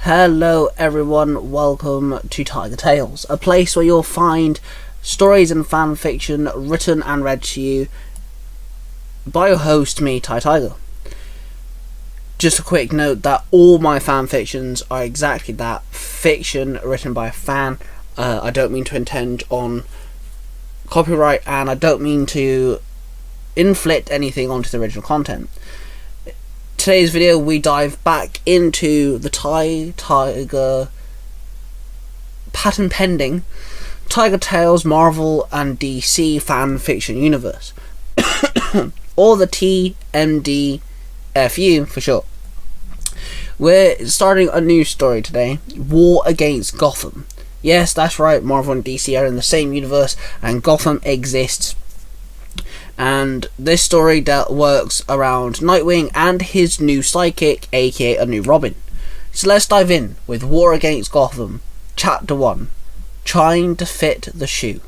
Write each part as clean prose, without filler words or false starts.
Hello everyone, welcome to Tiger Tales, a place where you'll find stories and fan fiction written and read to you by your host, me, Tai Tiger. Just a quick note that all my fan fictions are exactly that, fiction written by a fan. I don't mean to intend on copyright, and I don't mean to inflict anything onto the original content. Today's video, we dive back into the Tai Tiger patent pending Tiger Tales Marvel and DC fan fiction universe, or the TMDFU for short. We're starting a new story today, War Against Gotham. Yes, that's right, Marvel and DC are in the same universe and Gotham exists. And this story works around Nightwing and his new sidekick, aka a new Robin. So let's dive in with War Against Gotham, Chapter 1, Trying to Fit the Shoe.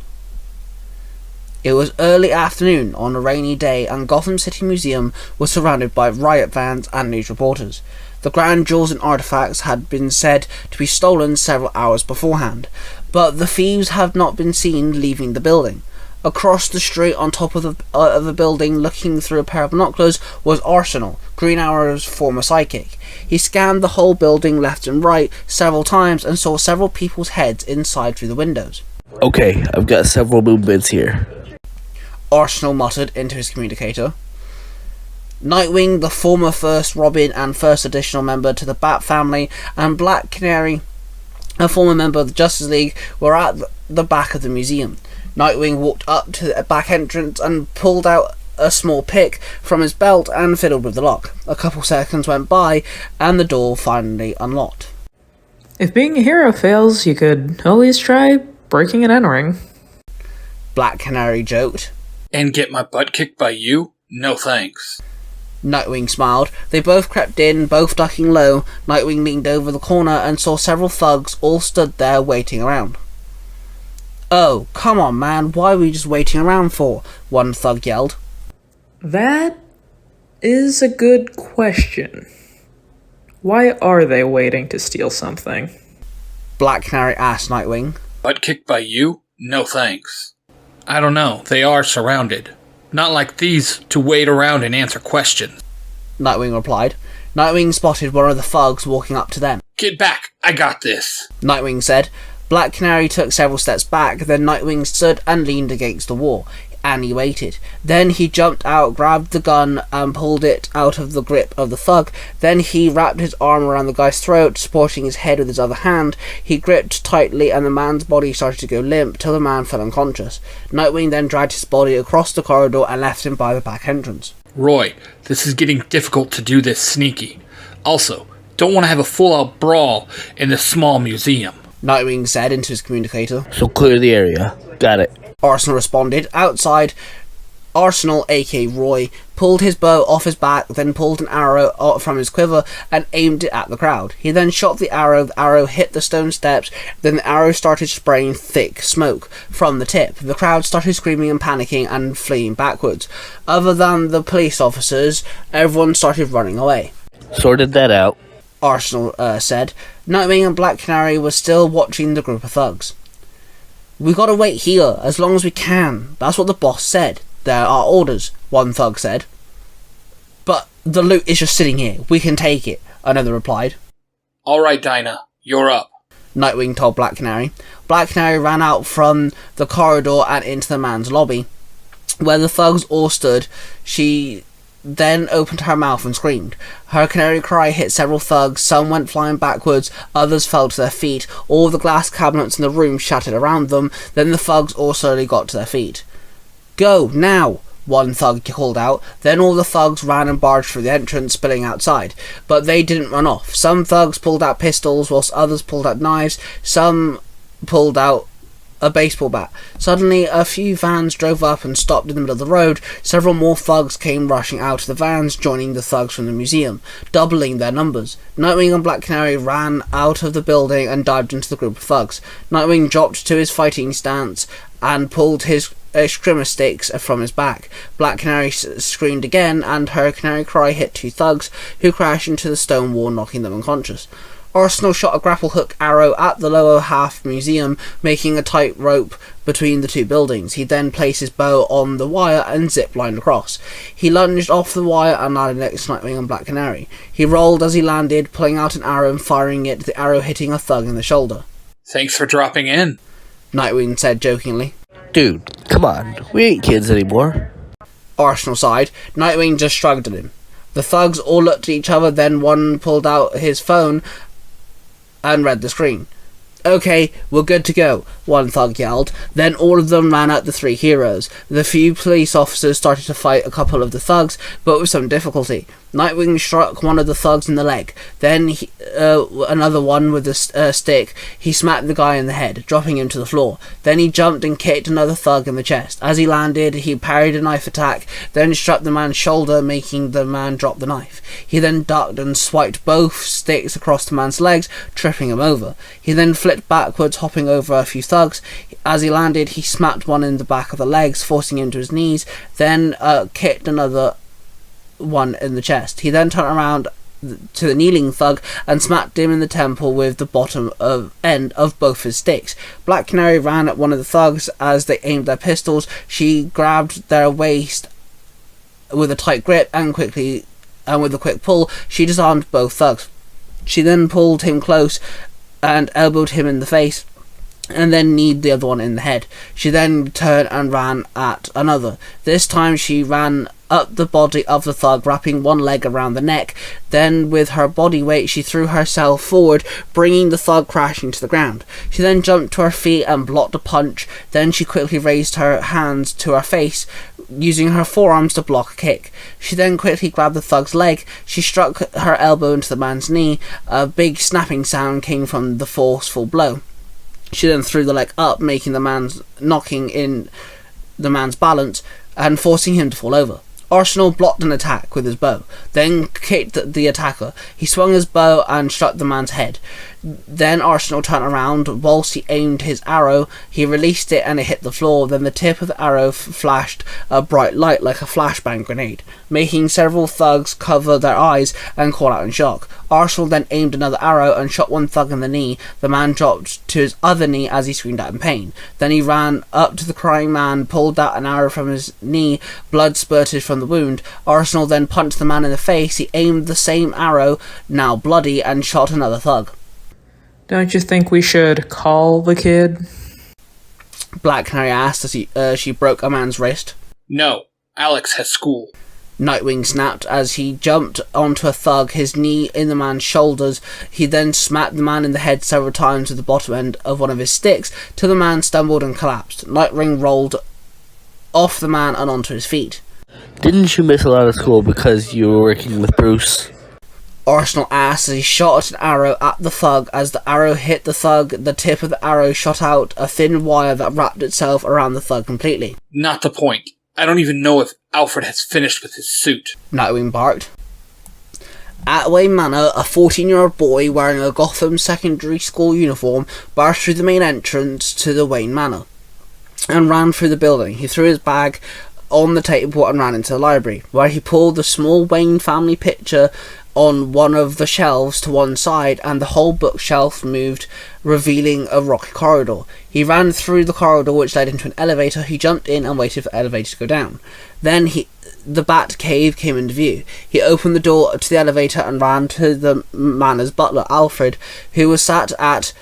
It was early afternoon on a rainy day and Gotham City Museum was surrounded by riot vans and news reporters. The grand jewels and artifacts had been said to be stolen several hours beforehand, but the thieves have not been seen leaving the building. Across the street, on top of a building, looking through a pair of binoculars, was Arsenal, Green Arrow's former sidekick. He scanned the whole building left and right several times and saw several people's heads inside through the windows. Okay, I've got several movements here, Arsenal muttered into his communicator. Nightwing, the former first Robin and first additional member to the Bat family, and Black Canary, a former member of the Justice League, were at the back of the museum. Nightwing walked up to the back entrance and pulled out a small pick from his belt and fiddled with the lock. A couple seconds went by and the door finally unlocked. If being a hero fails, you could always try breaking and entering, Black Canary joked. And get my butt kicked by you? No thanks. Nightwing smiled. They both crept in, both ducking low. Nightwing leaned over the corner and saw several thugs all stood there waiting around. "Oh, come on, man, why are we just waiting around for?" one thug yelled. That is a good question. Why are they waiting to steal something? Black Canary asked Nightwing. Butt kicked by you? No thanks. I don't know, they are surrounded. Not like these to wait around and answer questions, Nightwing replied. Nightwing spotted one of the thugs walking up to them. Get back, I got this, Nightwing said. Black Canary took several steps back, then Nightwing stood and leaned against the wall, and he waited. Then he jumped out, grabbed the gun, and pulled it out of the grip of the thug. Then he wrapped his arm around the guy's throat, supporting his head with his other hand. He gripped tightly, and the man's body started to go limp, till the man fell unconscious. Nightwing then dragged his body across the corridor and left him by the back entrance. Roy, this is getting difficult to do this sneaky. Also, don't want to have a full-out brawl in this small museum, Nightwing said into his communicator. so clear the area. Got it. Arsenal responded. Outside, Arsenal, aka Roy, pulled his bow off his back, then pulled an arrow from his quiver and aimed it at the crowd. He then shot the arrow hit the stone steps, then the arrow started spraying thick smoke from the tip. The crowd started screaming and panicking and fleeing backwards. Other than the police officers, everyone started running away. Sorted that out. Arsenal said. Nightwing and Black Canary were still watching the group of thugs. "We gotta wait here, as long as we can. That's what the boss said. There are orders," one thug said. "But the loot is just sitting here. We can take it," another replied. Alright, Dinah, you're up, Nightwing told Black Canary. Black Canary ran out from the corridor and into the man's lobby, where the thugs all stood. She then opened her mouth and screamed. Her canary cry hit several thugs. Some went flying backwards, others fell to their feet. All the glass cabinets in the room shattered around them. Then the thugs all slowly got to their feet. "Go, now!" one thug called out. Then all the thugs ran and barged through the entrance, spilling outside. But they didn't run off. Some thugs pulled out pistols, whilst others pulled out knives. Some pulled out a baseball bat. Suddenly, a few vans drove up and stopped in the middle of the road. Several more thugs came rushing out of the vans, joining the thugs from the museum, doubling their numbers. Nightwing and Black Canary ran out of the building and dived into the group of thugs. Nightwing dropped to his fighting stance and pulled his scrimmer sticks from his back. Black Canary screamed again, and her canary cry hit two thugs, who crashed into the stone wall, knocking them unconscious. Arsenal shot a grapple hook arrow at the lower half museum, making a tight rope between the two buildings. He then placed his bow on the wire and zip-lined across. He lunged off the wire and landed next to Nightwing and Black Canary. He rolled as he landed, pulling out an arrow and firing it, the arrow hitting a thug in the shoulder. Thanks for dropping in, Nightwing said jokingly. Dude, come on. We ain't kids anymore. Arsenal sighed. Nightwing just shrugged at him. The thugs all looked at each other, then one pulled out his phone and read the screen. "Okay, we're good to go," one thug yelled. Then all of them ran at the three heroes. The few police officers started to fight a couple of the thugs, but with some difficulty. Nightwing struck one of the thugs in the leg. Then another one with a stick. He smacked the guy in the head, dropping him to the floor. Then he jumped and kicked another thug in the chest. As he landed, he parried a knife attack, then struck the man's shoulder, making the man drop the knife. He then ducked and swiped both sticks across the man's legs, tripping him over. He then flipped backwards, hopping over a few thugs. As he landed, he smacked one in the back of the legs, forcing him to his knees, then kicked another one in the chest. He then turned around to the kneeling thug and smacked him in the temple with the bottom end of both his sticks. Black Canary ran at one of the thugs. As they aimed their pistols, she grabbed their waist with a tight grip and with a quick pull, she disarmed both thugs. She then pulled him close and elbowed him in the face, and then kneed the other one in the head. She then turned and ran at another. This time she ran up the body of the thug, wrapping one leg around the neck. Then with her body weight she threw herself forward, bringing the thug crashing to the ground. She then jumped to her feet and blocked a punch. Then she quickly raised her hands to her face, using her forearms to block a kick. She then quickly grabbed the thug's leg. She struck her elbow into the man's knee. A big snapping sound came from the forceful blow. She then threw the leg up, knocking in the man's balance and forcing him to fall over. Arsenal blocked an attack with his bow, then kicked the attacker. He swung his bow and struck the man's head. Then Arsenal turned around. Whilst he aimed his arrow, he released it and it hit the floor. Then the tip of the arrow flashed a bright light like a flashbang grenade, making several thugs cover their eyes and call out in shock. Arsenal then aimed another arrow and shot one thug in the knee. The man dropped to his other knee as he screamed out in pain. Then he ran up to the crying man, pulled out an arrow from his knee. Blood spurted from the wound. Arsenal then punched the man in the face. He aimed the same arrow, now bloody, and shot another thug. Don't you think we should call the kid? Black Canary asked as she broke a man's wrist. No, Alex has school. Nightwing snapped as he jumped onto a thug, his knee in the man's shoulders. He then smacked the man in the head several times with the bottom end of one of his sticks till the man stumbled and collapsed. Nightwing rolled off the man and onto his feet. Didn't you miss a lot of school because you were working with Bruce? Arsenal asked as he shot an arrow at the thug. As the arrow hit the thug, the tip of the arrow shot out a thin wire that wrapped itself around the thug completely. Not the point. I don't even know if Alfred has finished with his suit. Nightwing barked. At Wayne Manor, a 14-year-old boy wearing a Gotham secondary school uniform burst through the main entrance to the Wayne Manor and ran through the building. He threw his bag on the table and ran into the library, where he pulled the small Wayne family picture on one of the shelves to one side, and the whole bookshelf moved, revealing a rocky corridor. He ran through the corridor, which led into an elevator. He jumped in and waited for the elevator to go down. Then the Bat Cave came into view. He opened the door to the elevator and ran to the manor's butler, Alfred, who was sat at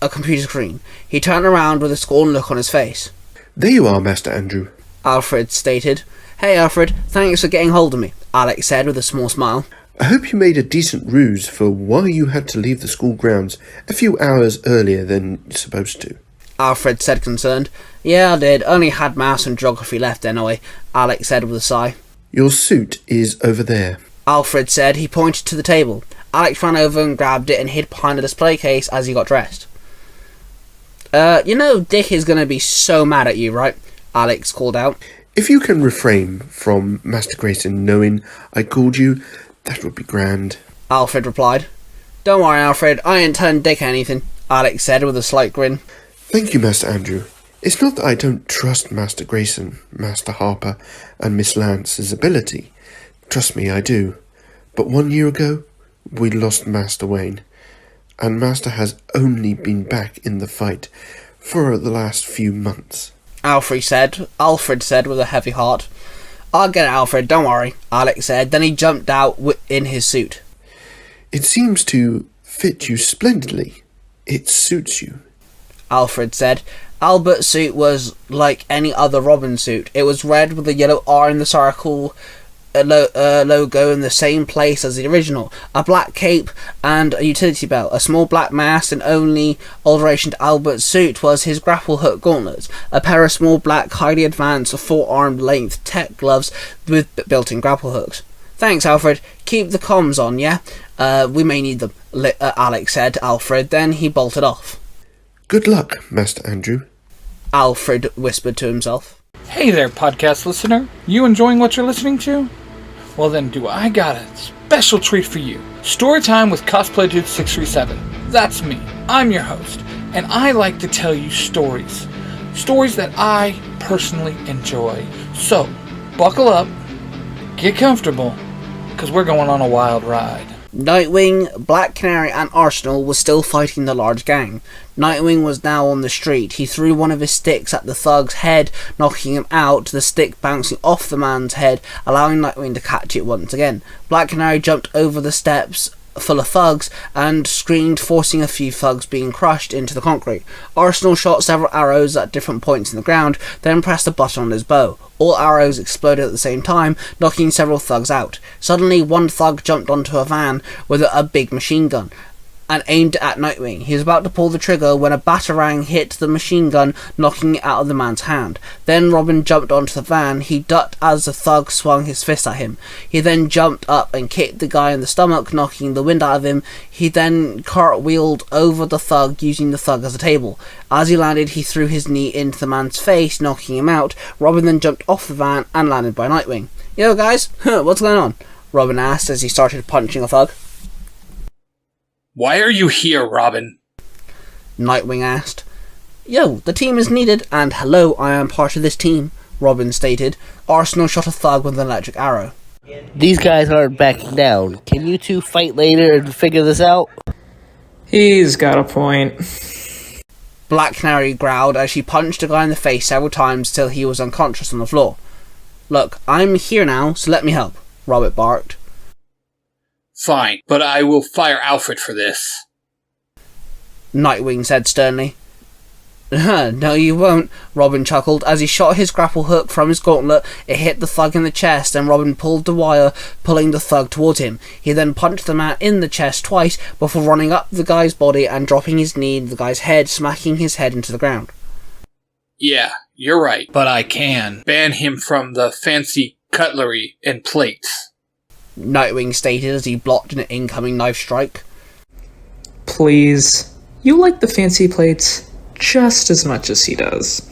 a computer screen. He turned around with a scorned look on his face. "There you are, Master Andrew," Alfred stated. "Hey, Alfred, thanks for getting hold of me," Alex said with a small smile. "I hope you made a decent ruse for why you had to leave the school grounds a few hours earlier than you're supposed to." Alfred said, concerned. "Yeah, I did. Only had maths and geography left anyway," Alex said with a sigh. "Your suit is over there," Alfred said. He pointed to the table. Alex ran over and grabbed it and hid behind a display case as he got dressed. You know Dick is going to be so mad at you, right?" Alex called out. "If you can refrain from Master Grayson knowing I called you, that would be grand," Alfred replied. "Don't worry, Alfred. I ain't telling Dick anything," Alex said with a slight grin. "Thank you, Master Andrew. It's not that I don't trust Master Grayson, Master Harper, and Miss Lance's ability. Trust me, I do. But 1 year ago, we lost Master Wayne, and Master has only been back in the fight for the last few months. Alfred said with a heavy heart. I'll get it, Alfred, don't worry, Alex said. Then he jumped out in his suit. It seems to fit you splendidly. It suits you, Alfred said. Albert's suit was like any other Robin suit. It was red with a yellow R in the circle logo in the same place as the original, a black cape and a utility belt, a small black mask, and only alteration to Albert's suit was his grapple hook gauntlets, a pair of small black highly advanced 4-arm length tech gloves with built-in grapple hooks. Thanks, Alfred. Keep the comms on, yeah? We may need them, Alex said to Alfred. Then he bolted off. Good luck, Master Andrew, Alfred whispered to himself. Hey there, podcast listener. You enjoying what you're listening to? Well then, do I got a special treat for you. Storytime with Cosplay Dude 637. That's me. I'm your host. And I like to tell you stories. Stories that I personally enjoy. So, buckle up, get comfortable, because we're going on a wild ride. Nightwing, Black Canary and Arsenal were still fighting the large gang. Nightwing was now on the street. He threw one of his sticks at the thug's head, knocking him out, the stick bouncing off the man's head, allowing Nightwing to catch it once again. Black Canary jumped over the steps full of thugs and screamed, forcing a few thugs being crushed into the concrete. Arsenal shot several arrows at different points in the ground, then pressed a button on his bow. All arrows exploded at the same time, knocking several thugs out. Suddenly, one thug jumped onto a van with a big machine gun and aimed it at Nightwing. He was about to pull the trigger when a batarang hit the machine gun, knocking it out of the man's hand. Then Robin jumped onto the van. He ducked as the thug swung his fist at him. He then jumped up and kicked the guy in the stomach, knocking the wind out of him. He then cartwheeled over the thug, using the thug as a table. As he landed, he threw his knee into the man's face, knocking him out. Robin then jumped off the van and landed by Nightwing. Yo guys, what's going on? Robin asked as he started punching a thug. Why are you here, Robin? Nightwing asked. Yo, the team is needed, and hello, I am part of this team, Robin stated. Arsenal shot a thug with an electric arrow. These guys aren't backing down. Can you two fight later and figure this out? He's got a point. Black Canary growled as she punched a guy in the face several times till he was unconscious on the floor. Look, I'm here now, so let me help, Robert barked. Fine, but I will fire Alfred for this, Nightwing said sternly. No, you won't, Robin chuckled. As he shot his grapple hook from his gauntlet, it hit the thug in the chest, and Robin pulled the wire, pulling the thug towards him. He then punched the man in the chest twice before running up the guy's body and dropping his knee in the guy's head, smacking his head into the ground. Yeah, you're right, but I can ban him from the fancy cutlery and plates, Nightwing stated as he blocked an incoming knife strike. Please. You like the fancy plates just as much as he does.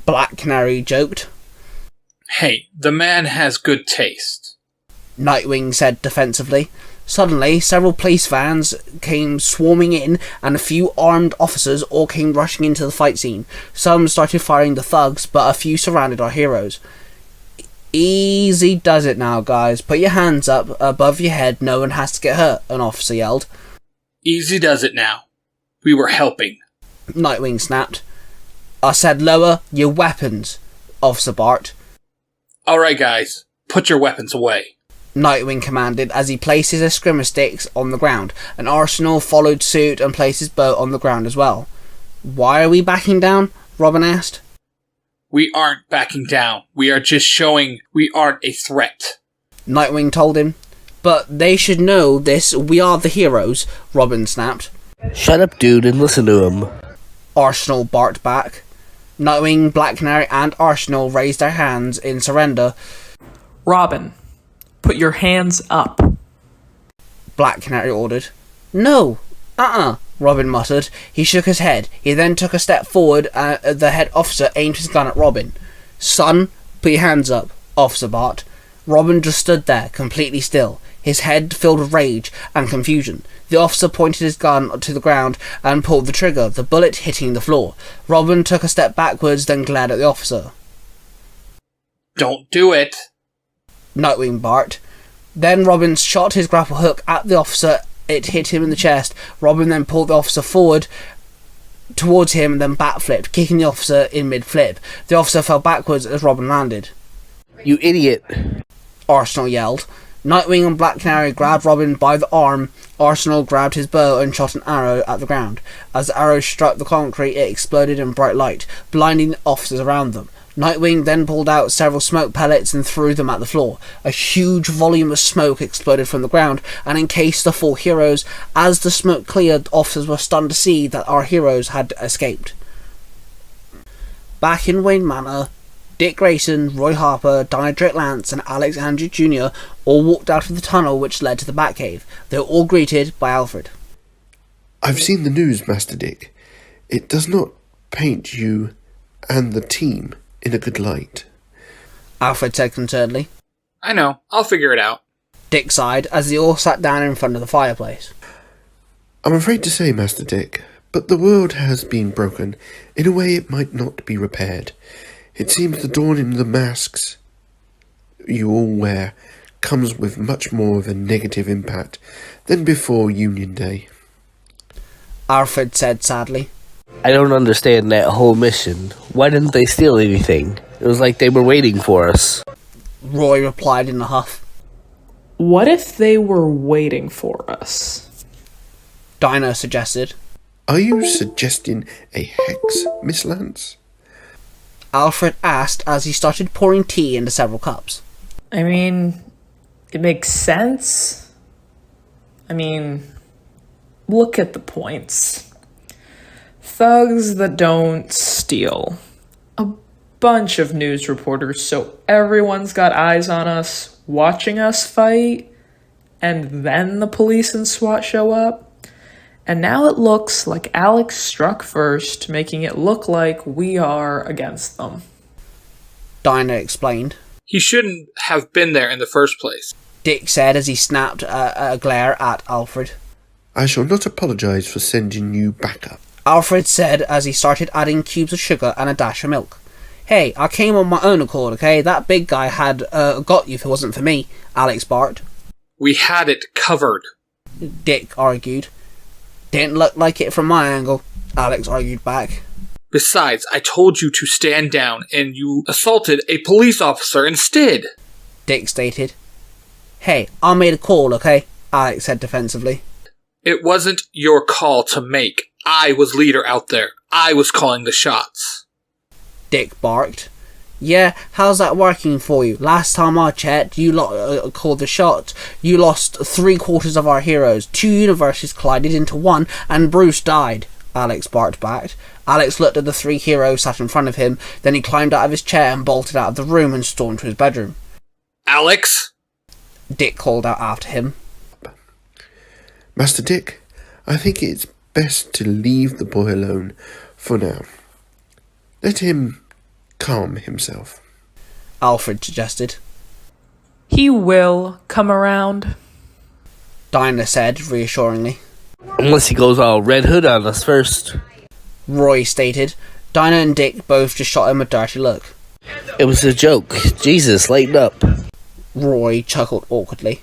Black Canary joked. Hey, the man has good taste, Nightwing said defensively. Suddenly, several police vans came swarming in, and a few armed officers all came rushing into the fight scene. Some started firing the thugs, but a few surrounded our heroes. Easy does it now, guys. Put your hands up above your head. No one has to get hurt, an officer yelled. Easy does it now. We were helping, Nightwing snapped. I said lower your weapons, Officer barked. Alright guys, put your weapons away, Nightwing commanded as he placed his escrima sticks on the ground. An Arsenal followed suit and placed his bow on the ground as well. Why are we backing down? Robin asked. We aren't backing down. We are just showing we aren't a threat, Nightwing told him. But they should know this. We are the heroes, Robin snapped. Shut up, dude, and listen to him. Arsenal barked back. Nightwing, Black Canary, and Arsenal raised their hands in surrender. Robin, put your hands up. Black Canary ordered. No, Robin muttered. He shook his head. He then took a step forward. The head officer aimed his gun at Robin. Son, put your hands up, Officer barked. Robin just stood there, completely still, his head filled with rage and confusion. The officer pointed his gun to the ground and pulled the trigger, the bullet hitting the floor. Robin took a step backwards, then glared at the officer. Don't do it, Nightwing barked. Then Robin shot his grapple hook at the officer. It hit him in the chest. Robin then pulled the officer forward towards him and then backflipped, kicking the officer in mid-flip. The officer fell backwards as Robin landed. You idiot. Arsenal yelled. Nightwing and Black Canary grabbed Robin by the arm. Arsenal grabbed his bow and shot an arrow at the ground. As the arrow struck the concrete, it exploded in bright light, blinding the officers around them. Nightwing then pulled out several smoke pellets and threw them at the floor. A huge volume of smoke exploded from the ground and encased the 4 heroes. As the smoke cleared, officers were stunned to see that our heroes had escaped. Back in Wayne Manor, Dick Grayson, Roy Harper, Diedrich Lance and Alex Andrew Jr. all walked out of the tunnel which led to the Batcave. They were all greeted by Alfred. I've seen the news, Master Dick. It does not paint you and the team in a good light. Alfred said concernedly. I know. I'll figure it out. Dick sighed as they all sat down in front of the fireplace. I'm afraid to say, Master Dick, but the world has been broken in a way it might not be repaired. It seems the donning of the masks you all wear comes with much more of a negative impact than before Union Day. Alfred said sadly. I don't understand that whole mission. Why didn't they steal anything? It was like they were waiting for us. Roy replied in a huff. What if they were waiting for us? Dinah suggested. Are you suggesting a hex, Miss Lance? Alfred asked as he started pouring tea into several cups. I mean, it makes sense. I mean, look at the points. Thugs that don't steal. A bunch of news reporters, so everyone's got eyes on us, watching us fight, and then the police and SWAT show up. And now it looks like Alex struck first, making it look like we are against them. Dinah explained. He shouldn't have been there in the first place. Dick said as he snapped a glare at Alfred. I shall not apologise for sending you back up. Alfred said as he started adding cubes of sugar and a dash of milk. Hey, I came on my own accord, okay? That big guy had got you if it wasn't for me, Alex barked. We had it covered. Dick argued. Didn't look like it from my angle, Alex argued back. Besides, I told you to stand down, and you assaulted a police officer instead. Dick stated. Hey, I made a call, okay? Alex said defensively. It wasn't your call to make. I was leader out there. I was calling the shots. Dick barked. Yeah, how's that working for you? Last time I checked, you called the shots. You lost 3/4 of our heroes. 2 universes collided into one, and Bruce died, Alex barked back. Alex looked at the 3 heroes sat in front of him, then he climbed out of his chair and bolted out of the room and stormed to his bedroom. Alex? Dick called out after him. Master Dick, I think it's best to leave the boy alone for now. Let him calm himself. Alfred suggested. He will come around. Dinah said reassuringly. Unless he goes all Red Hood on us first. Roy stated. Dinah and Dick both just shot him a dirty look. It was a joke. Jesus, lighten up. Roy chuckled awkwardly.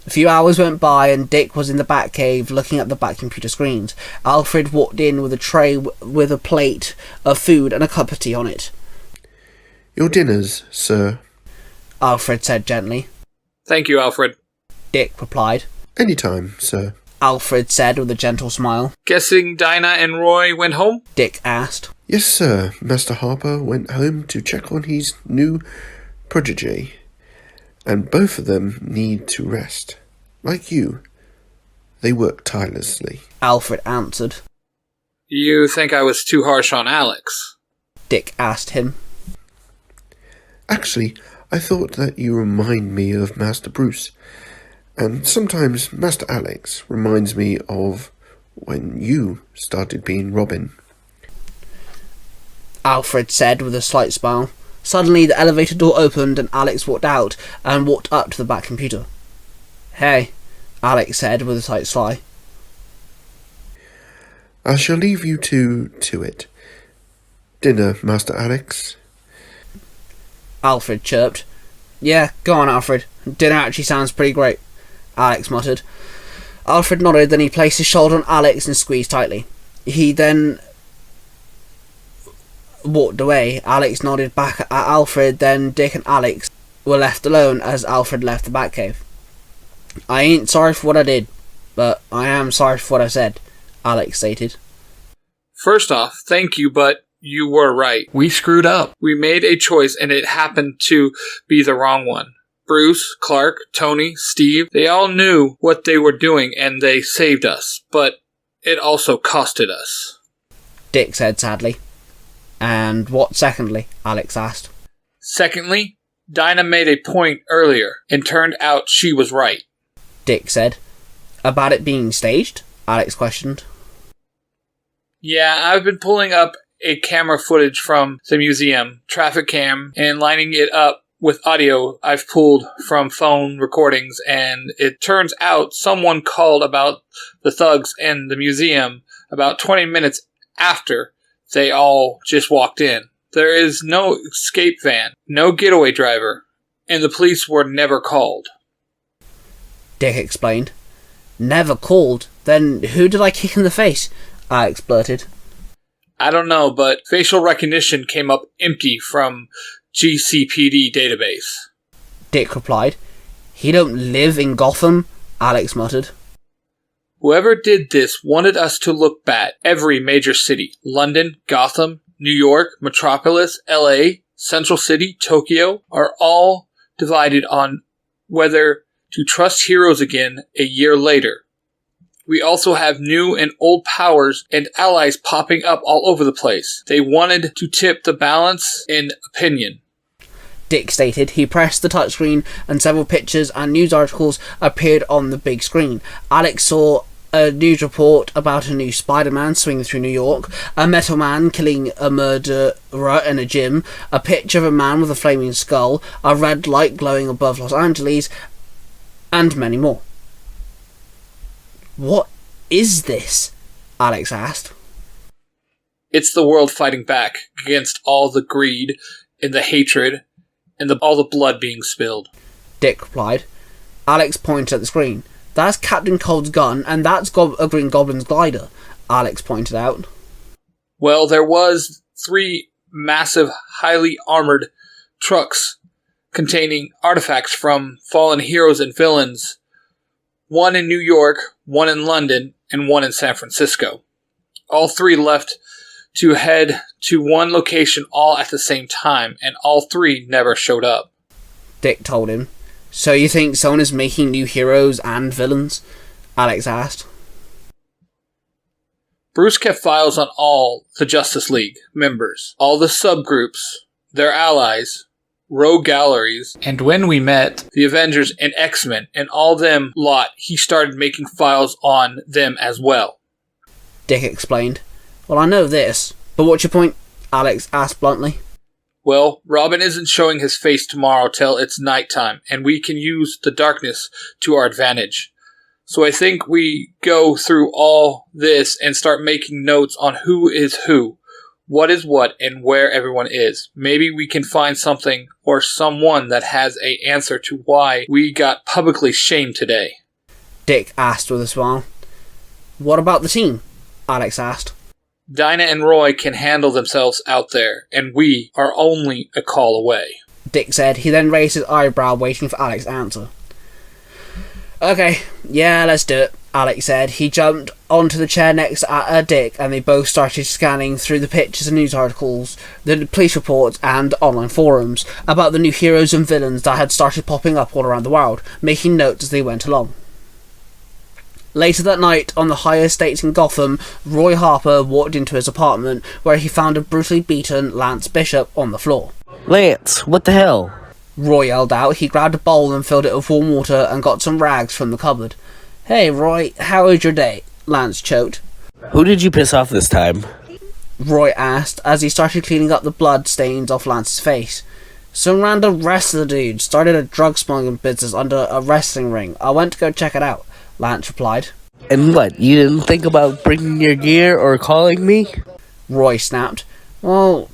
A few hours went by and Dick was in the Batcave looking at the back computer screens. Alfred walked in with a tray with a plate of food and a cup of tea on it. Your dinners, sir. Alfred said gently. Thank you, Alfred. Dick replied. Any time, sir. Alfred said with a gentle smile. Guessing Dinah and Roy went home? Dick asked. Yes, sir. Master Harper went home to check on his new protege, and both of them need to rest. Like you, they work tirelessly. Alfred answered. You think I was too harsh on Alex? Dick asked him. Actually, I thought that you remind me of Master Bruce, and sometimes Master Alex reminds me of when you started being Robin. Alfred said with a slight smile. Suddenly the elevator door opened and Alex walked out and walked up to the back computer. Hey, Alex said with a slight sigh. I shall leave you to it. Dinner, Master Alex. Alfred chirped. Yeah, go on, Alfred. Dinner actually sounds pretty great, Alex muttered. Alfred nodded, then he placed his shoulder on Alex and squeezed tightly. He then walked away. Alex nodded back at Alfred, then Dick and Alex were left alone as Alfred left the Batcave. I ain't sorry for what I did, but I am sorry for what I said, Alex stated. First off, thank you, but you were right. We screwed up. We made a choice and it happened to be the wrong one. Bruce, Clark, Tony, Steve, they all knew what they were doing and they saved us, but it also costed us. Dick said sadly. And what secondly? Alex asked. Secondly, Dinah made a point earlier and turned out she was right. Dick said. About it being staged? Alex questioned. Yeah, I've been pulling up a camera footage from the museum, traffic cam, and lining it up with audio I've pulled from phone recordings, and it turns out someone called about the thugs in the museum about 20 minutes after they all just walked in. There is no escape van, no getaway driver, and the police were never called. Dick explained. Never called? Then who did I kick in the face? Alex blurted. I don't know, but facial recognition came up empty from GCPD database. Dick replied. He don't live in Gotham? Alex muttered. Whoever did this wanted us to look bad. Every major city, London, Gotham, New York, Metropolis, LA, Central City, Tokyo, are all divided on whether to trust heroes again a year later. We also have new and old powers and allies popping up all over the place. They wanted to tip the balance in opinion. Dick stated. He pressed the touchscreen and several pictures and news articles appeared on the big screen. Alex saw a news report about a new Spider-Man swinging through New York, a metal man killing a murderer in a gym, a picture of a man with a flaming skull, a red light glowing above Los Angeles, and many more. What is this? Alex asked. It's the world fighting back against all the greed and the hatred and all the blood being spilled. Dick replied. Alex pointed at the screen. That's Captain Cold's gun, and that's a Green Goblin's glider, Alex pointed out. Well, there was 3 massive, highly armored trucks containing artifacts from fallen heroes and villains. 1 in New York, 1 in London, and 1 in San Francisco. All 3 left to head to one location all at the same time, and all 3 never showed up. Dick told him. So you think someone is making new heroes and villains? Alex asked. Bruce kept files on all the Justice League members, all the subgroups, their allies, rogue galleries, and when we met the Avengers and X-Men and all them lot, he started making files on them as well. Dick explained. Well, I know this, but what's your point? Alex asked bluntly. Well, Robin isn't showing his face tomorrow till it's nighttime, and we can use the darkness to our advantage. So I think we go through all this and start making notes on who is who, what is what, and where everyone is. Maybe we can find something or someone that has an answer to why we got publicly shamed today. Dick asked with a smile. What about the team? Alex asked. Dinah and Roy can handle themselves out there, and we are only a call away. Dick said. He then raised his eyebrow, waiting for Alex's answer. Okay, yeah, let's do it, Alex said. He jumped onto the chair next to Dick, and they both started scanning through the pictures and news articles, the police reports, and online forums about the new heroes and villains that had started popping up all around the world, making notes as they went along. Later that night, on the higher estates in Gotham, Roy Harper walked into his apartment, where he found a brutally beaten Lance Bishop on the floor. Lance, what the hell? Roy yelled out. He grabbed a bowl and filled it with warm water and got some rags from the cupboard. Hey, Roy, how was your day? Lance choked. Who did you piss off this time? Roy asked as he started cleaning up the blood stains off Lance's face. Some random wrestler dude started a drug smuggling business under a wrestling ring. I went to go check it out, Lance replied. And what, you didn't think about bringing your gear or calling me? Roy snapped. Well,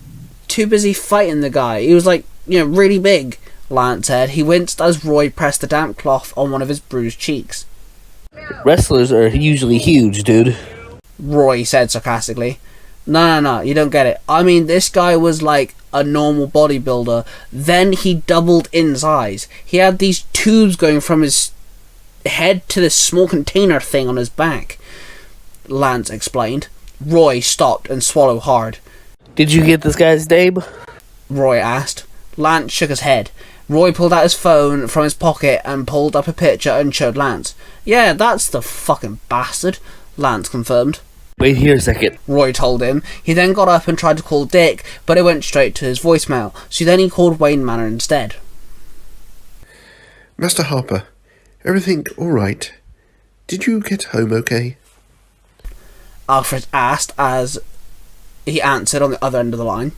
too busy fighting the guy. He was really big. Lance said. He winced as Roy pressed the damp cloth on one of his bruised cheeks. Wrestlers are usually huge, dude. Roy said sarcastically. No, you don't get it. I mean, this guy was like a normal bodybuilder. Then he doubled in size. He had these tubes going from his head to this small container thing on his back, Lance explained. Roy stopped and swallowed hard. Did you get this guy's name? Roy asked. Lance shook his head. Roy pulled out his phone from his pocket and pulled up a picture and showed Lance. Yeah, that's the fucking bastard, Lance confirmed. Wait here a second. Roy told him. He then got up and tried to call Dick, but it went straight to his voicemail, so then he called Wayne Manor instead. Master Harper, everything all right? Did you get home okay? Alfred asked as he answered on the other end of the line.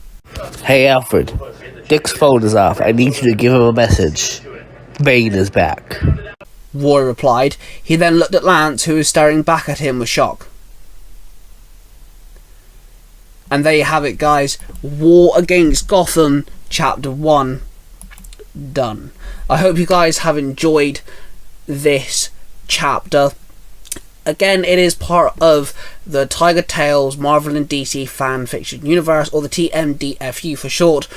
Hey, Alfred. Dick's phone is off. I need you to give him a message. Bane is back. Roy replied. He then looked at Lance, who was staring back at him with shock. And there you have it, guys. War Against Gotham, Chapter 1, done. I hope you guys have enjoyed this chapter. Again, it is part of the Tiger Tales Marvel and DC fanfiction universe, or the TMDFU for short.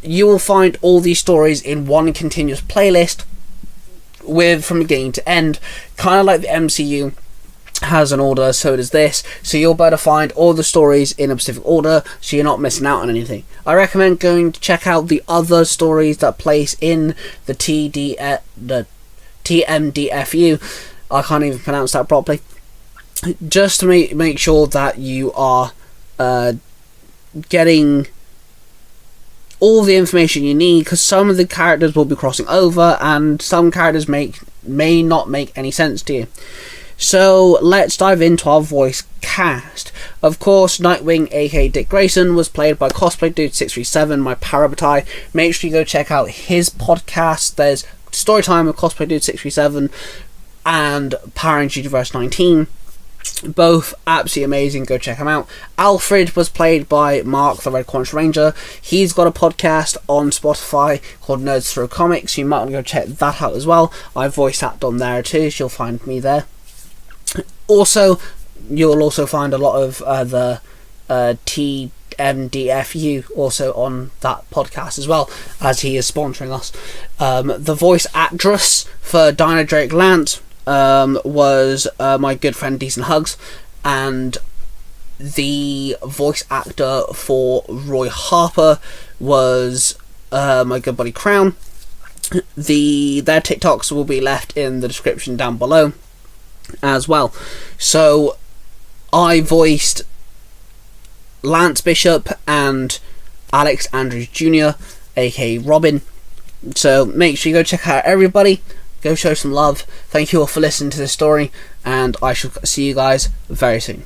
You will find all these stories in one continuous playlist with from beginning to end, kind of like the MCU has an order, so does this, so you'll better find all the stories in a specific order so you're not missing out on anything. I recommend going to check out the other stories that place in the TMDFU. I can't even pronounce that properly, just to make sure that you are getting all the information you need, because some of the characters will be crossing over and some characters may not make any sense to you. So let's dive into our voice cast. Of course, Nightwing, aka Dick Grayson, was played by Cosplay Dude 637, my Parabatai. Make sure you go check out his podcast. There's Storytime with Cosplay Dude 637 and Power Rangers Universe 19. Both absolutely amazing. Go check him out. Alfred was played by Mark, the Red Cornish Ranger. He's got a podcast on Spotify called Nerds Through Comics. You might want to go check that out as well. I voice acted on there too, so you'll find me there. Also, you'll also find a lot of the TMDFU also on that podcast as well, as he is sponsoring us. The voice actress for Dinah Drake Lance was my good friend Decent Hugs, and the voice actor for Roy Harper was my good buddy Crown. Their TikToks will be left in the description down below as well. So I voiced Lance Bishop and Alex Andrews Jr., aka Robin. So make sure you go check out everybody. Go show some love. Thank you all for listening to this story, and I shall see you guys very soon.